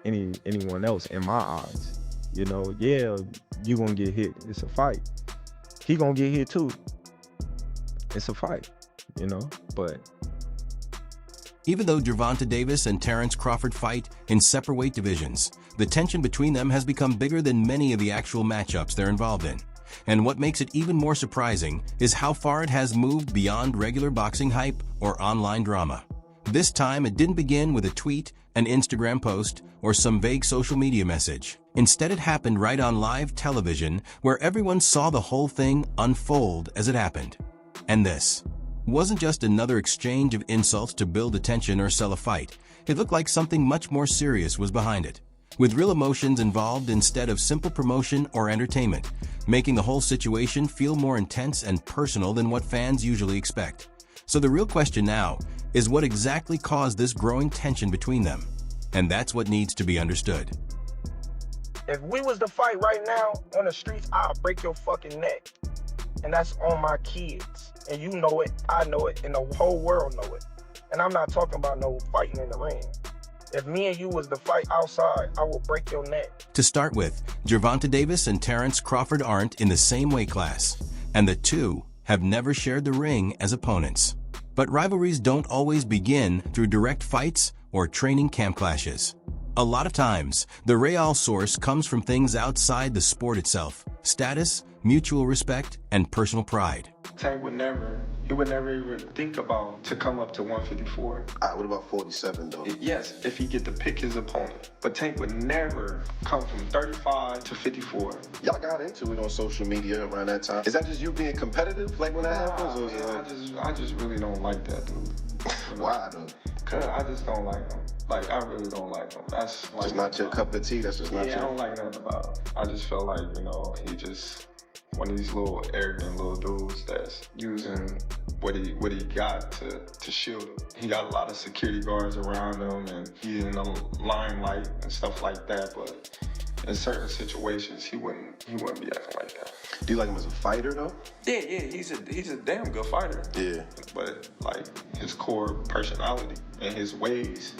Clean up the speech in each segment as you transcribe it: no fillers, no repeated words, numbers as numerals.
anyone else in my eyes. You know, yeah, you gonna get hit. It's a fight. He gonna get hit too. It's a fight, you know, but Even though Gervonta Davis and Terence Crawford fight in separate weight divisions, the tension between them has become bigger than many of the actual matchups they're involved in. And what makes it even more surprising is how far it has moved beyond regular boxing hype or online drama. This time, it didn't begin with a tweet, an Instagram post, or some vague social media message. Instead, it happened right on live television, where everyone saw the whole thing unfold as it happened. And this wasn't just another exchange of insults to build attention or sell a fight. It looked like something much more serious was behind it, with real emotions involved instead of simple promotion or entertainment, making the whole situation feel more intense and personal than what fans usually expect. So the real question now is what exactly caused this growing tension between them? And that's what needs to be understood. If we was to fight right now on the streets, I'll break your fucking neck. And that's on my kids. And you know it, I know it, and the whole world know it. And I'm not talking about no fighting in the ring. If me and you was to fight outside, I will break your neck. To start with, Gervonta Davis and Terence Crawford aren't in the same weight class, and the two have never shared the ring as opponents. But rivalries don't always begin through direct fights or training camp clashes. A lot of times, the real source comes from things outside the sport itself: status, mutual respect, and personal pride. Tank would never even think about to come up to 154. What about 47 though? Yes, if he get to pick his opponent. But Tank would never come from 35 to 54. Y'all got into it on social media around that time. Is that just you being competitive, like when that happens? Or Man, I just really don't like that dude. Why though? Cause I just don't like him. Like, I really don't like him. That's like, Just not your cup of tea. That's just not I your. don't like nothing about him. I just feel like, he just one of these little arrogant little dudes that's using what he got to shield him. He got a lot of security guards around him, and he's in the limelight and stuff like that. But in certain situations, he wouldn't be acting like that. Do you like him as a fighter though? Yeah, he's a damn good fighter. Yeah. But like his core personality and his ways.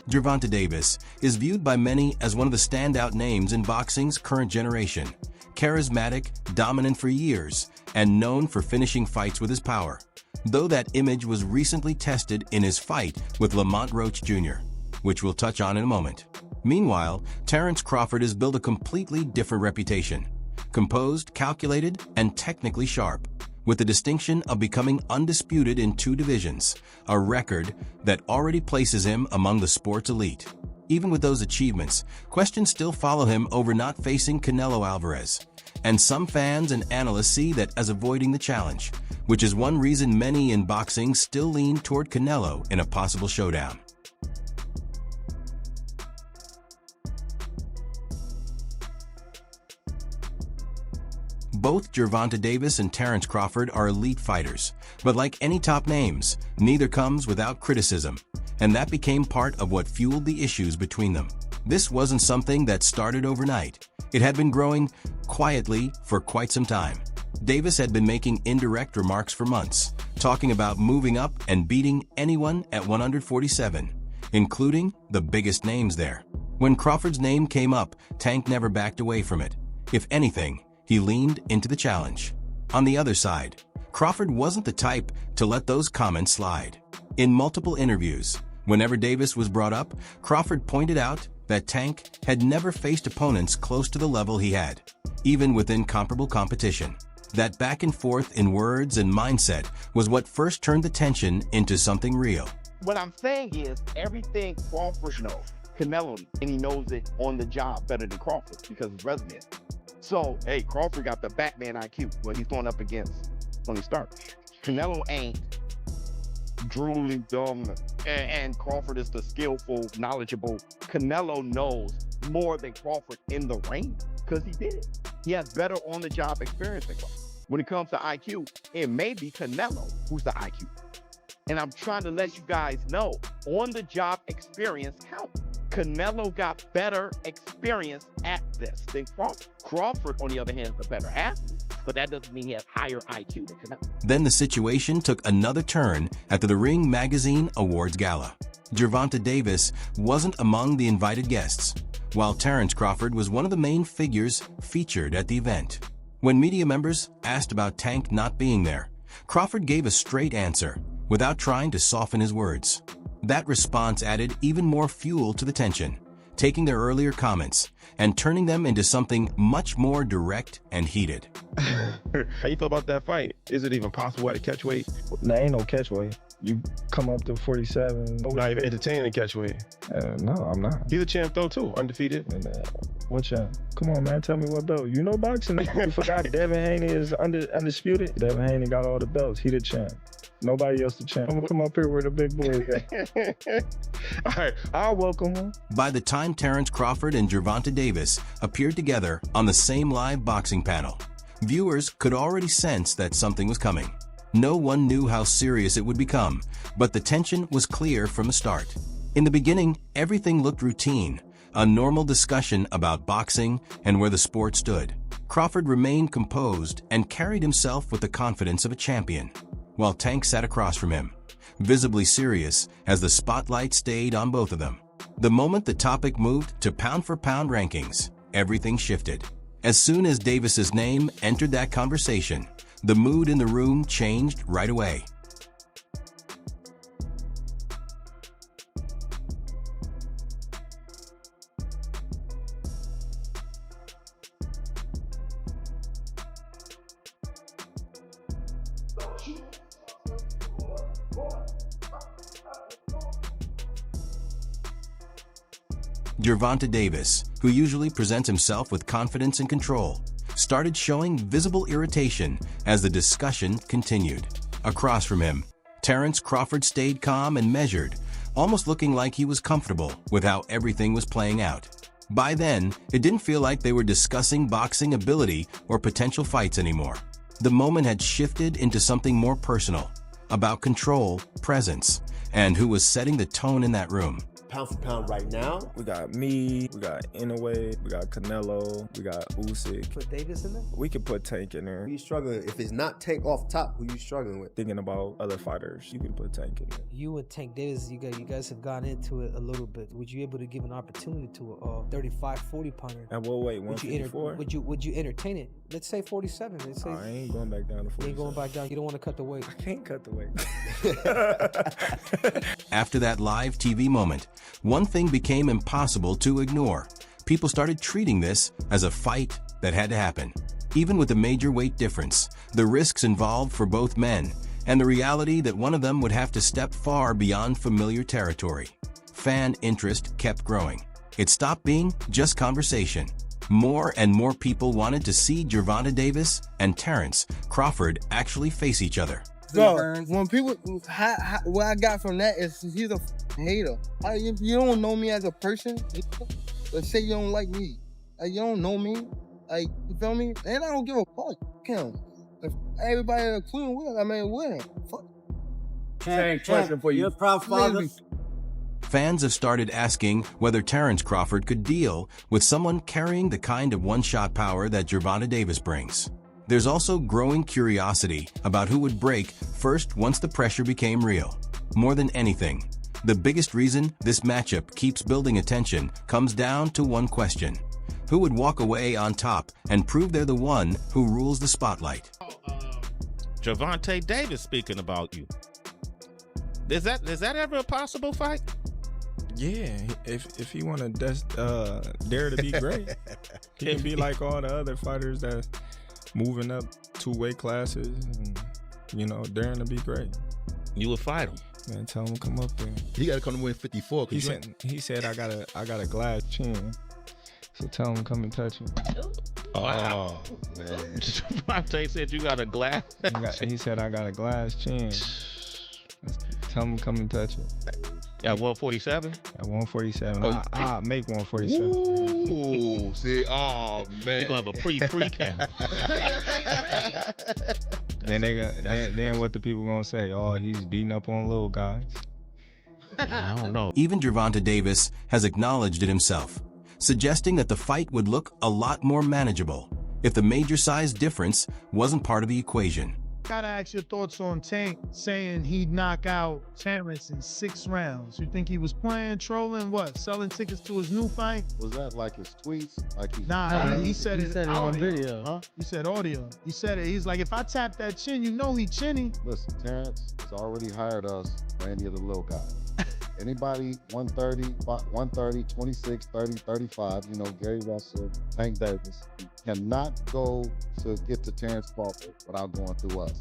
Gervonta Davis is viewed by many as one of the standout names in boxing's current generation. Charismatic, dominant for years, and known for finishing fights with his power. Though that image was recently tested in his fight with Roach Jr., which we'll touch on in a moment. Meanwhile, Terence Crawford has built a completely different reputation. Composed, calculated, and technically sharp, with the distinction of becoming undisputed in 2 divisions, a record that already places him among the sport's elite. Even with those achievements, questions still follow him over not facing Canelo Alvarez. And some fans and analysts see that as avoiding the challenge, which is one reason many in boxing still lean toward Canelo in a possible showdown. Both Gervonta Davis and Terence Crawford are elite fighters, but like any top names, neither comes without criticism, and that became part of what fueled the issues between them. This wasn't something that started overnight. It had been growing quietly for quite some time. Davis had been making indirect remarks for months, talking about moving up and beating anyone at 147, including the biggest names there. When Crawford's name came up, Tank never backed away from it. If anything, he leaned into the challenge. On the other side, Crawford wasn't the type to let those comments slide. In multiple interviews, whenever Davis was brought up, Crawford pointed out that Tank had never faced opponents close to the level he had, even within comparable competition. That back and forth in words and mindset was what first turned the tension into something real. What I'm saying is everything Crawford knows, Canelo, and he knows it on the job better than Crawford because his resume. So, hey, Crawford got the Batman IQ when he's going up against Tony Stark. Canelo ain't drooly dumb, and Crawford is the skillful, knowledgeable. Canelo knows more than Crawford in the ring because he did it. He has better on-the-job experience than Crawford. When it comes to IQ, it may be Canelo who's the IQ. And I'm trying to let you guys know, on-the-job experience counts. Canelo got better experience at this than Crawford. Crawford, on the other hand, is a better athlete. but that doesn't mean he has higher IQ than Canelo. Then the situation took another turn at the Ring Magazine Awards Gala. Gervonta Davis wasn't among the invited guests, while Terence Crawford was one of the main figures featured at the event. When media members asked about Tank not being there, Crawford gave a straight answer without trying to soften his words. That response added even more fuel to the tension, taking their earlier comments and turning them into something much more direct and heated. How you feel about that fight? Is it even possible at a catch weight? There ain't no catch weight. You come up to 47. Not even entertaining a catch weight. No, I'm not. He's a champ though too, undefeated. And, what champ? Come on, man, tell me what belt. You know boxing? You forgot Devin Haney is undisputed? Devin Haney got all the belts. He the champ. Nobody else the champ. I'm gonna come up here where the big boys at. All right, I'll welcome him. By the time Terence Crawford and Gervonta Davis appeared together on the same live boxing panel, viewers could already sense that something was coming. No one knew how serious it would become, but the tension was clear from the start. In the beginning, everything looked routine, a normal discussion about boxing and where the sport stood. Crawford remained composed and carried himself with the confidence of a champion, while Tank sat across from him, visibly serious as the spotlight stayed on both of them. The moment the topic moved to pound-for-pound rankings, everything shifted. As soon as Davis's name entered that conversation, the mood in the room changed right away. Gervonta Davis, who usually presents himself with confidence and control, started showing visible irritation as the discussion continued. Across from him, Terence Crawford stayed calm and measured, almost looking like he was comfortable with how everything was playing out. By then, it didn't feel like they were discussing boxing ability or potential fights anymore. The moment had shifted into something more personal, about control, presence, and who was setting the tone in that room. Pound for pound right now. We got me, we got Inoue, we got Canelo, we got Usyk. Put Davis in there? We could put Tank in there. Who you struggling? If it's not Tank off top, who you struggling with? Thinking about other fighters, you could put Tank in there. You and Tank Davis, you guys have gone into it a little bit. Would you be able to give an opportunity to a 35, 40 pounder? At what weight? 154? Would you entertain it? Let's say 47. Let's say I ain't going back down to 47. You ain't going back down. You don't want to cut the weight. I can't cut the weight. After that live TV moment, one thing became impossible to ignore. People started treating this as a fight that had to happen. Even with a major weight difference, the risks involved for both men, and the reality that one of them would have to step far beyond familiar territory. Fan interest kept growing. It stopped being just conversation. More and more people wanted to see Gervonta Davis and Terence Crawford actually face each other. So, when people, what I got from that is he's a hater. If you don't know me as a person, let's say you don't like me, you don't know me, you feel me? And I don't give a fuck. Him. If everybody including Will, win. Fuck. Same question for you. You're a proud father. Fans have started asking whether Terence Crawford could deal with someone carrying the kind of one-shot power that Gervonta Davis brings. There's also growing curiosity about who would break first once the pressure became real. More than anything, the biggest reason this matchup keeps building attention comes down to one question. Who would walk away on top and prove they're the one who rules the spotlight? Gervonta Davis speaking about you. Is that ever a possible fight? Yeah, if he want to dare to be great, he can be like all the other fighters that moving up 2 weight classes and, daring to be great. You would fight him. Man, tell him to come up there. He got to come to win 54. He said I got a glass chin. So tell him to come and touch me. Wow. Oh, man. Gervonta said you got a glass. He said I got a glass chin. Tell him to come and touch it. At 147? At 147. I'll make 147. Ooh, see, oh, man. You're going to have a pre-camp. Then what the people going to say? Oh, he's beating up on little guys. I don't know. Even Gervonta Davis has acknowledged it himself, suggesting that the fight would look a lot more manageable if the major size difference wasn't part of the equation. Gotta ask your thoughts on Tank saying he'd knock out Terence in 6 rounds. You think he was playing, trolling, what? Selling tickets to his new fight? Was that like his tweets? Like he said it on video. Huh? He said audio. He said it. He's like, if I tap that chin, you know he chinny. Listen, Terence has already hired us for any of the little guys. Anybody 130, 26, 30, 35, you know, Gary Russell, Tank Davis, you cannot go to get to Terence Crawford without going through us.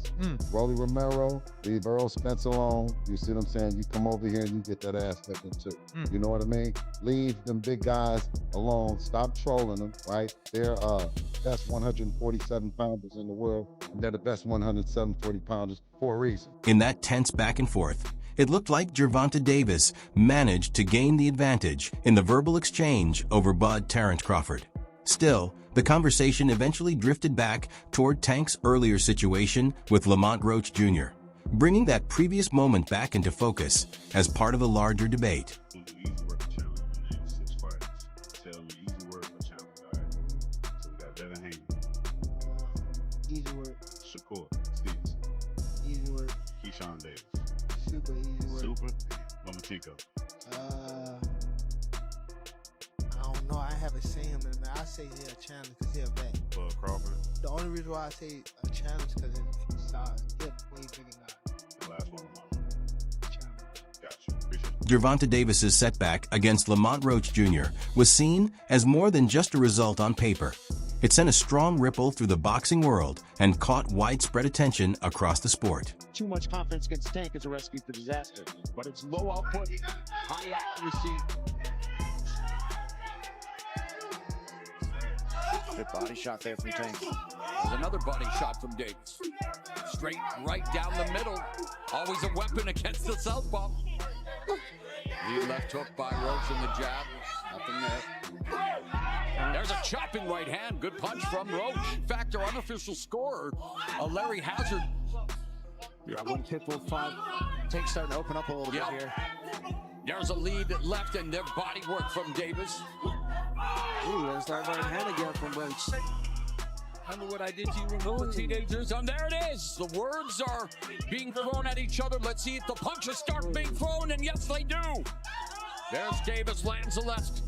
Rolly Romero, leave Earl Spence alone. You see what I'm saying? You come over here and you get that ass whipping too. You know what I mean? Leave them big guys alone. Stop trolling them, right? They're best 147 pounders in the world, and they're the best 140 pounders for a reason. In that tense back and forth, it looked like Gervonta Davis managed to gain the advantage in the verbal exchange over Bud Terence Crawford. Still, the conversation eventually drifted back toward Tank's earlier situation with Lamont Roach Jr., bringing that previous moment back into focus as part of a larger debate. Easy work. Shakur, Stevens. Easy work. Keyshawn Davis. Super easy work. Super. Lomachenko. I don't know. I haven't seen him, and I say he's a challenge because he's a vet. Bud Crawford. The only reason why I say a challenge because his size. He's a way bigger guy. The last one. Gotcha. Appreciate it. Gervonta Davis's setback against Lamont Roach Jr. was seen as more than just a result on paper. It sent a strong ripple through the boxing world and caught widespread attention across the sport. Too much confidence against Tank is a recipe for disaster, but it's low output, high accuracy. Good body shot there from Tank. There's another body shot from Davis. Straight right down the middle. Always a weapon against the southpaw. Lead left hook by Roach in the jab. Nothing there. There's a chopping right hand. Good punch from Roach. In fact, our unofficial scorer, Larry Hazard. Yeah, 1 pit 5. Tank's starting to open up a little bit here. There's a lead left and their body work from Davis. Ooh, there's that right hand again from Roach. Remember what I did to you when we were teenagers? And there it is. The words are being thrown at each other. Let's see if the punches start being thrown, and yes, they do. There's Davis, lands the left.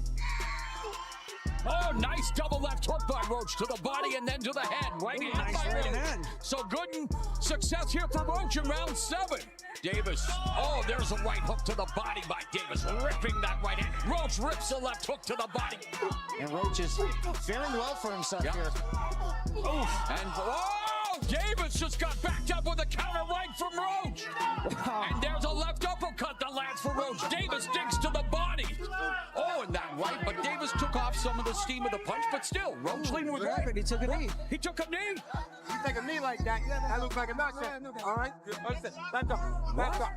Oh, nice double left hook by Roach to the body and then to the head. Right hand by Roach. So good success here for Roach in round 7. Davis, oh, there's a right hook to the body by Davis, ripping that right hand. Roach rips the left hook to the body. And Roach is faring well for himself here. Oof. And Davis just got backed up with a counter right from Roach. And there's a left uppercut that lands for Roach. Davis digs to the body. Oh, and that right, but Davis took off some of the steam of the punch, but still, Roach leaned with right. He took a knee. He took a knee. You take a knee like that, that looks like a knockdown. All right? Back up. Back up.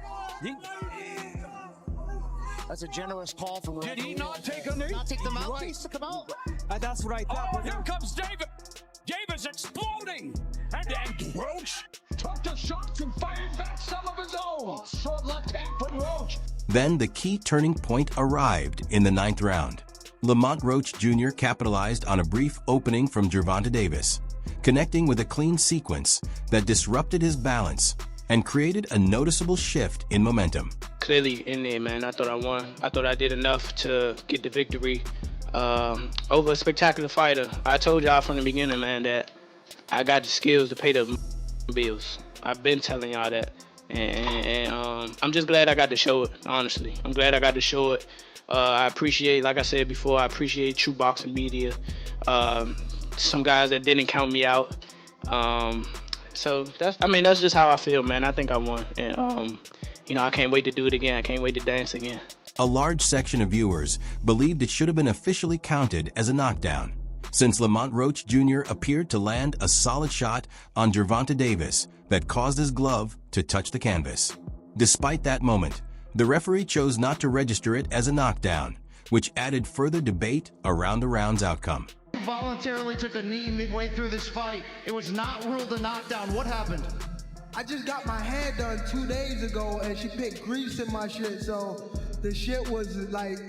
That's a generous call from Roach. Did he not take a knee? Not take the mouthpiece to come out. That's what I thought. Oh, here comes Davis. Davis exploding. And Roach took the shots and fired back some of his own. Short left hand from Roach. Then the key turning point arrived in the 9th round. Lamont Roach Jr. capitalized on a brief opening from Gervonta Davis, connecting with a clean sequence that disrupted his balance and created a noticeable shift in momentum. Clearly in there, man. I thought I won. I thought I did enough to get the victory over a spectacular fighter. I told y'all from the beginning, man, that I got the skills to pay the bills. I've been telling y'all that. And I'm just glad I got to show it, honestly. I'm glad I got to show it. I appreciate, like I said before, I appreciate True Boxing Media. Some guys that didn't count me out. So that's just how I feel, man. I think I won. And, I can't wait to do it again. I can't wait to dance again. A large section of viewers believed it should have been officially counted as a knockdown, since Lamont Roach Jr. appeared to land a solid shot on Gervonta Davis that caused his glove to touch the canvas. Despite that moment, the referee chose not to register it as a knockdown, which added further debate around the round's outcome. Voluntarily took a knee midway through this fight. It was not ruled a knockdown. What happened? I just got my hair done 2 days ago and she put grease in my shit, so the shit was like,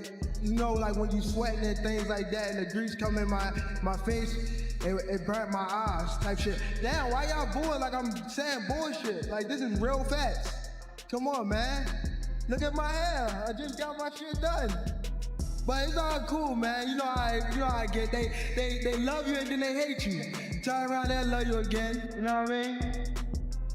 like when you sweating and things like that and the grease come in my face. it burnt my eyes type shit. Damn, why y'all booing like I'm saying bullshit? Like, this is real facts. Come on, man. Look at my hair. I just got my shit done. But it's all cool, man. You know how I get. They love you and then they hate you. Turn around and love you again. You know what I mean?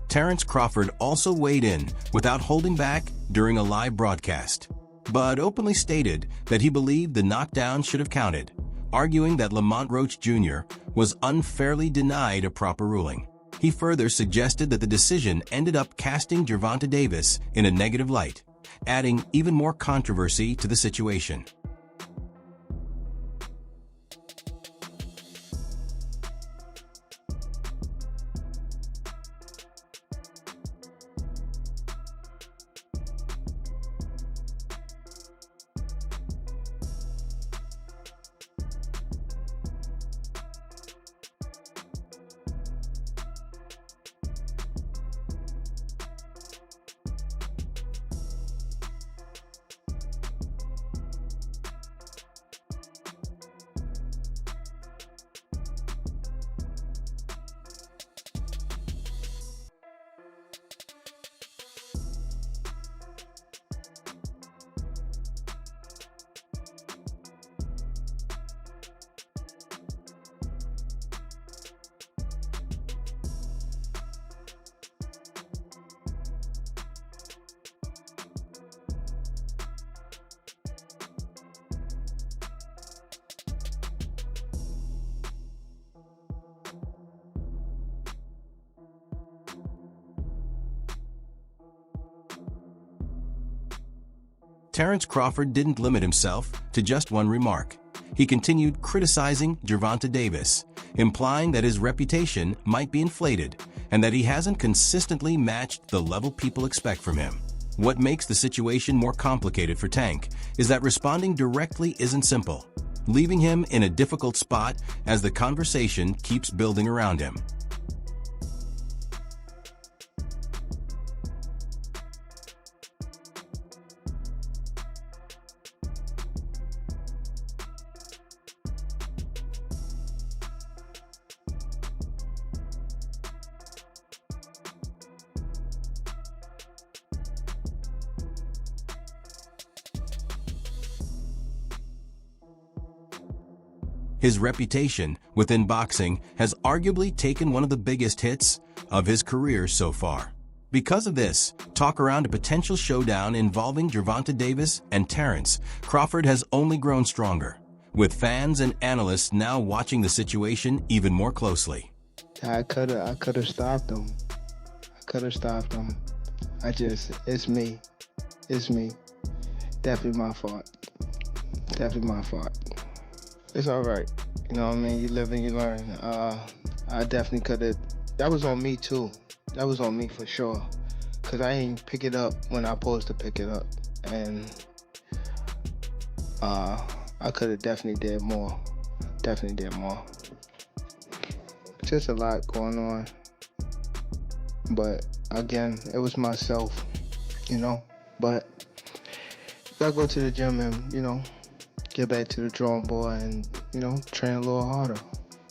Terence Crawford also weighed in without holding back during a live broadcast, but openly stated that he believed the knockdown should have counted, arguing that Roach Jr. was unfairly denied a proper ruling. He further suggested that the decision ended up casting Gervonta Davis in a negative light, adding even more controversy to the situation. Terence Crawford didn't limit himself to just one remark. He continued criticizing Gervonta Davis, implying that his reputation might be inflated and that he hasn't consistently matched the level people expect from him. What makes the situation more complicated for Tank is that responding directly isn't simple, leaving him in a difficult spot as the conversation keeps building around him. His reputation within boxing has arguably taken one of the biggest hits of his career so far. Because of this, talk around a potential showdown involving Gervonta Davis and Terence Crawford has only grown stronger, with fans and analysts now watching the situation even more closely. I could have stopped him. It's me. Definitely my fault. It's all right. You know what I mean? You live and you learn. I definitely could have. That was on me too. That was on me for sure. Cause I ain't pick it up when I supposed to pick it up, and I could have definitely did more. Just a lot going on. But again, it was myself, you know. But gotta go to the gym and get back to the drawing board and, train a little harder.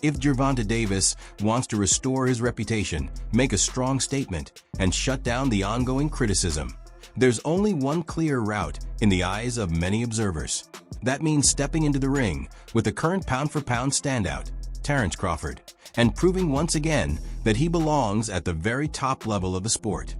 If Gervonta Davis wants to restore his reputation, make a strong statement, and shut down the ongoing criticism, there's only one clear route in the eyes of many observers. That means stepping into the ring with the current pound-for-pound standout, Terence Crawford, and proving once again that he belongs at the very top level of the sport.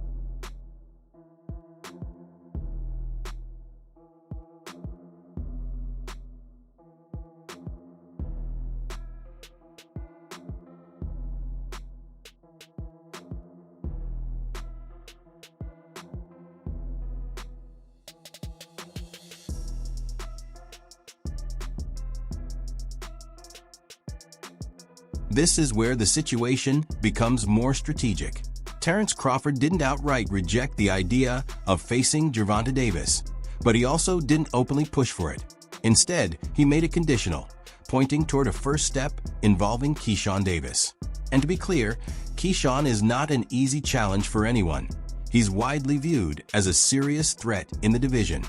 This is where the situation becomes more strategic. Terence Crawford didn't outright reject the idea of facing Gervonta Davis, but he also didn't openly push for it. Instead, he made it conditional, pointing toward a first step involving Keyshawn Davis. And to be clear, Keyshawn is not an easy challenge for anyone. He's widely viewed as a serious threat in the division.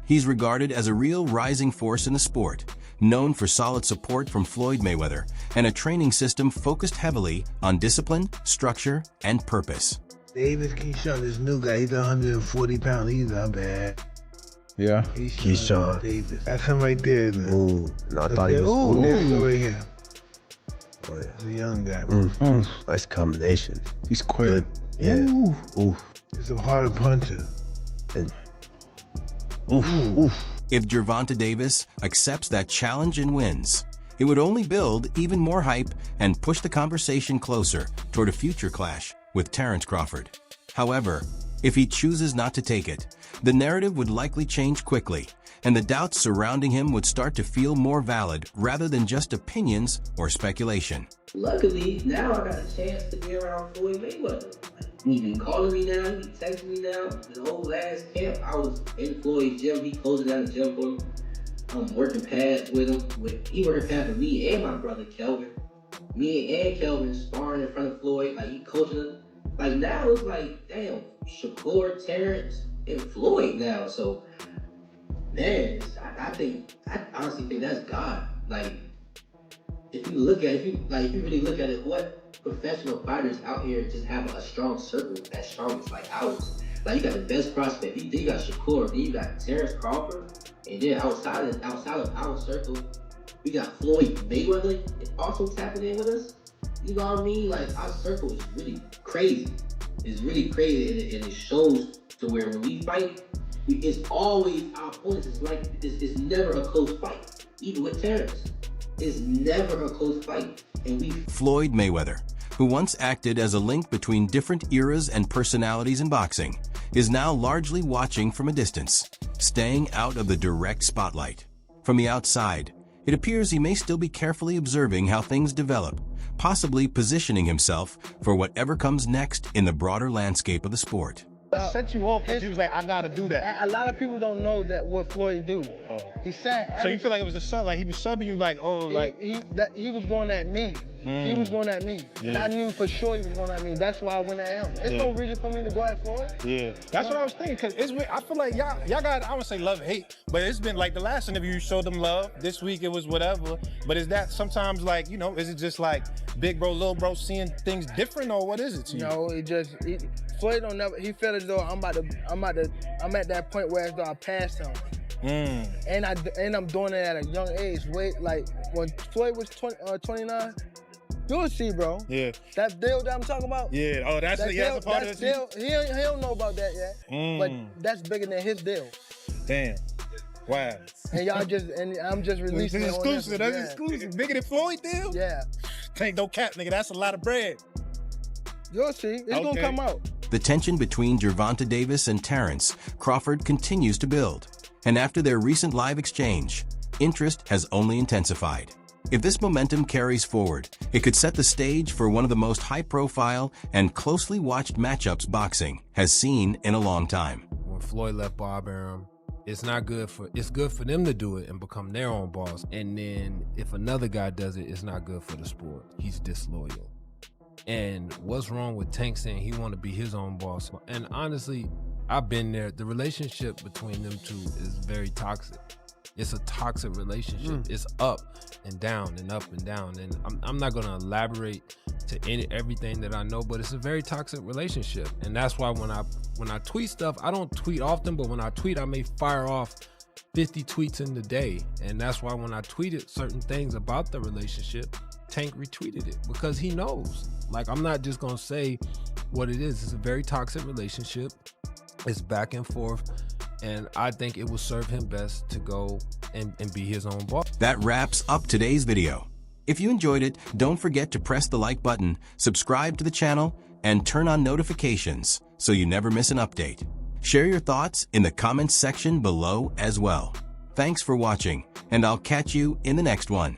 He's regarded as a real rising force in the sport, known for solid support from Floyd Mayweather and a training system focused heavily on discipline, structure, and purpose. Davis Keyshawn, this new guy, he's 140 pounds. He's not bad. Yeah. Keyshawn Davis. That's him right there. Ooh, no, I thought he was. Ooh, there we go right here. Oh, yeah. He's a young guy. Nice combination. He's quick. Yeah. Ooh. He's a hard puncher. And, If Gervonta Davis accepts that challenge and wins, it would only build even more hype and push the conversation closer toward a future clash with Terence Crawford. However, if he chooses not to take it, the narrative would likely change quickly, and the doubts surrounding him would start to feel more valid rather than just opinions or speculation. Luckily, now I got a chance to be around Floyd Mayweather. He been calling me now, he texting me now. The whole last camp, I was in Floyd's gym. He closing down the gym for me. I'm working pads with him. He working pads with me and my brother Kelvin. Me and Kelvin sparring in front of Floyd. Like, he coaching us. Like, now it's like, damn, Shakur, Terence, and Floyd now. So, man, I honestly think that's God. Like, if you really look at it, what professional fighters out here just have a strong circle as strong as like ours. Like, you got the best prospect. You got Shakur, then you got Terence Crawford, and then outside of our circle, we got Floyd Mayweather also tapping in with us. You know what I mean? Like, our circle is really crazy. It's really crazy, and it shows to where when we fight, it's always our opponents. It's never a close fight. Even with Terence, it's never a close fight. Floyd Mayweather, who once acted as a link between different eras and personalities in boxing, is now largely watching from a distance, staying out of the direct spotlight. From the outside, it appears he may still be carefully observing how things develop, possibly positioning himself for whatever comes next in the broader landscape of the sport. Set you off because he was like, I gotta do that. A lot of people don't know that what Floyd do. He said. So you feel like it was a sub, like he was subbing you, like, he was going at me. He was going at me. Yeah. And I knew for sure he was going at me. That's why I went at him. There's no reason for me to go at Floyd. Yeah, that's what I was thinking. Cause it's weird. I feel like y'all got, I would say love hate, but it's been like the last interview you showed them love. This week it was whatever. But is that sometimes like, you know, is it just like big bro, little bro seeing things different, or what is it to you? No, Floyd don't never. He felt as though I'm at that point where as though I passed him. And I'm doing it at a young age. Wait, like when Floyd was 29. You'll see, bro. Yeah. That deal that I'm talking about? Yeah. Oh, that's a part of the deal. He don't know about that yet. But that's bigger than his deal. Damn. Wow. And I'm just releasing it. It's exclusive. That's exclusive. Bigger than Floyd deal? Yeah. Ain't no cap, nigga. That's a lot of bread. You'll see. It's gonna come out. The tension between Gervonta Davis and Terence Crawford continues to build. And after their recent live exchange, interest has only intensified. If this momentum carries forward, it could set the stage for one of the most high-profile and closely watched matchups boxing has seen in a long time. When Floyd left Bob Arum, it's good for them to do it and become their own boss. And then if another guy does it, it's not good for the sport. He's disloyal. And what's wrong with Tank saying he want to be his own boss? And honestly, I've been there. The relationship between them two is very toxic. It's a toxic relationship. It's up and down and up and down. And I'm not gonna elaborate to everything that I know, but it's a very toxic relationship. And that's why when I tweet stuff, I don't tweet often, but when I tweet, I may fire off 50 tweets in the day. And that's why when I tweeted certain things about the relationship, Tank retweeted it because he knows. Like, I'm not just gonna say what it is. It's a very toxic relationship. It's back and forth. And I think it will serve him best to go and be his own boss. That wraps up today's video. If you enjoyed it, don't forget to press the like button, subscribe to the channel, and turn on notifications so you never miss an update. Share your thoughts in the comments section below as well. Thanks for watching, and I'll catch you in the next one.